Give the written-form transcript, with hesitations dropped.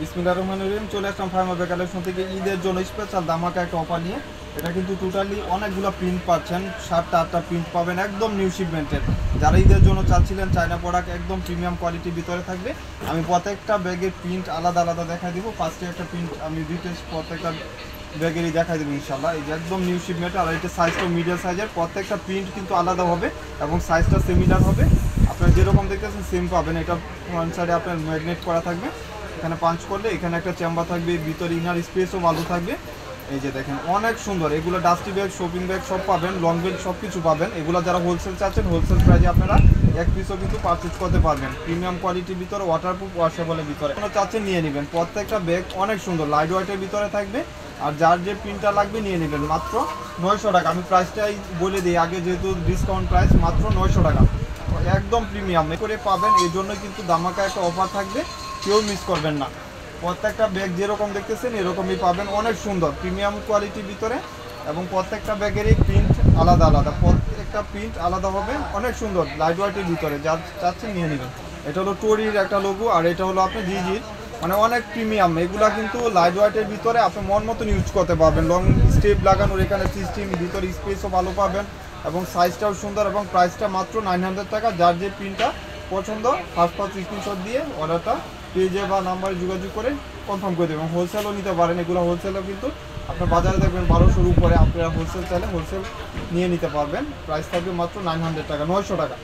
বিসমিল্লাহির রহমানির রহিম। চলে আসলাম ফার্মা কালেকশন থেকে ঈদের জন্য স্পেশাল ধামাকা একটা অফার নিয়ে। এটা কিন্তু টোটালি অনেকগুলো প্রিন্ট পাচ্ছেন, 7টা প্রিন্ট পাবেন একদম নিউ শিপমেন্টের। যারা ঈদের জন্য চাচ্ছিলেন চায়না প্রোডাক্ট একদম প্রিমিয়াম কোয়ালিটির ভিতরে থাকবে। আমি প্রত্যেকটা ব্যাগের প্রিন্ট আলাদা আলাদা দেখাই দিব। ফার্স্টে একটা প্রিন্ট আমি ডিটেলস প্রত্যেকটা ব্যাগেরই দেখাই দেবো ইনশাল্লাহ। এই যে একদম নিউ শিপমেন্ট, আর এটা সাইজটা মিডিয়াম সাইজের। প্রত্যেকটা প্রিন্ট কিন্তু আলাদা হবে এবং সাইজটা সিমিলার হবে। আপনার যেরকম দেখতেছেন সেম পাবেন। এটা ওয়ান সাইডে আপনার ম্যাগনেট করা থাকবে, এখানে পাঞ্চ করলে এখানে একটা চেম্বার থাকবে, ভিতরে ইনার স্পেসও ভালো থাকবে। এই যে দেখেন অনেক সুন্দর। এগুলো ডাস্টি ব্যাগ, শপিং ব্যাগ সব পাবেন, লং বেল্ট সব কিছু পাবেন। এগুলো যারা হোলসেল চাচ্ছেন হোলসেল প্রাইসে আপনারা এক পিসও কিন্তু পারচেজ করতে পারবেন। প্রিমিয়াম কোয়ালিটির ভিতরে, ওয়াটারপ্রুফ, ওয়াশেবলের ভিতরে আপনারা চাচ্ছেন নিয়ে নেবেন। প্রত্যেকটা ব্যাগ অনেক সুন্দর, লাইট ওয়েটের ভিতরে থাকবে। আর যার যে প্রিন্টটা লাগবে নিয়ে নেবেন মাত্র 900 টাকা। আমি প্রাইসটাই বলে দিই আগে, যেহেতু ডিসকাউন্ট প্রাইস মাত্র 900 টাকা, একদম প্রিমিয়াম করে পাবেন। এই জন্য কিন্তু ধামাকা একটা অফার থাকবে, কেউ মিস করবেন না। প্রত্যেকটা ব্যাগ যেরকম দেখতেছেন এরকমই পাবেন, অনেক সুন্দর প্রিমিয়াম কোয়ালিটির ভিতরে। এবং প্রত্যেকটা ব্যাগেরই প্রিন্ট আলাদা আলাদা, প্রত্যেকটা প্রিন্ট আলাদা হবে, অনেক সুন্দর লাইট ওয়েটের ভিতরে। যা চাচ্ছেন নিয়ে নেবেন। এটা হলো টোরির একটা লোগো, আর এটা হলো আপনার জিজির, মানে অনেক প্রিমিয়াম। এগুলা কিন্তু লাইট ওয়েটের ভিতরে আপনি মন মতন ইউজ করতে পারবেন। লং স্টেপ লাগানোর এখানে সিস্টেম, ভিতরে স্পেসও ভালো পাবেন এবং সাইজটাও সুন্দর। এবং প্রাইসটা মাত্র 900 টাকা। যার যে প্রিন্টটা পছন্দ ফার্স্ট স্ক্রিনশট দিয়ে অর্ডারটা পেজে বা নাম্বারে যোগাযোগ করে কনফার্ম করে দেবেন। হোলসেলও নিতে পারেন, এগুলো হোলসেলও কিন্তু আপনার বাজারে দেখবেন 1200-র উপরে। আপনারা হোলসেল চাইলে হোলসেল নিয়ে নিতে পারবেন। প্রাইস থাকবে মাত্র 900 টাকা, 900 টাকা।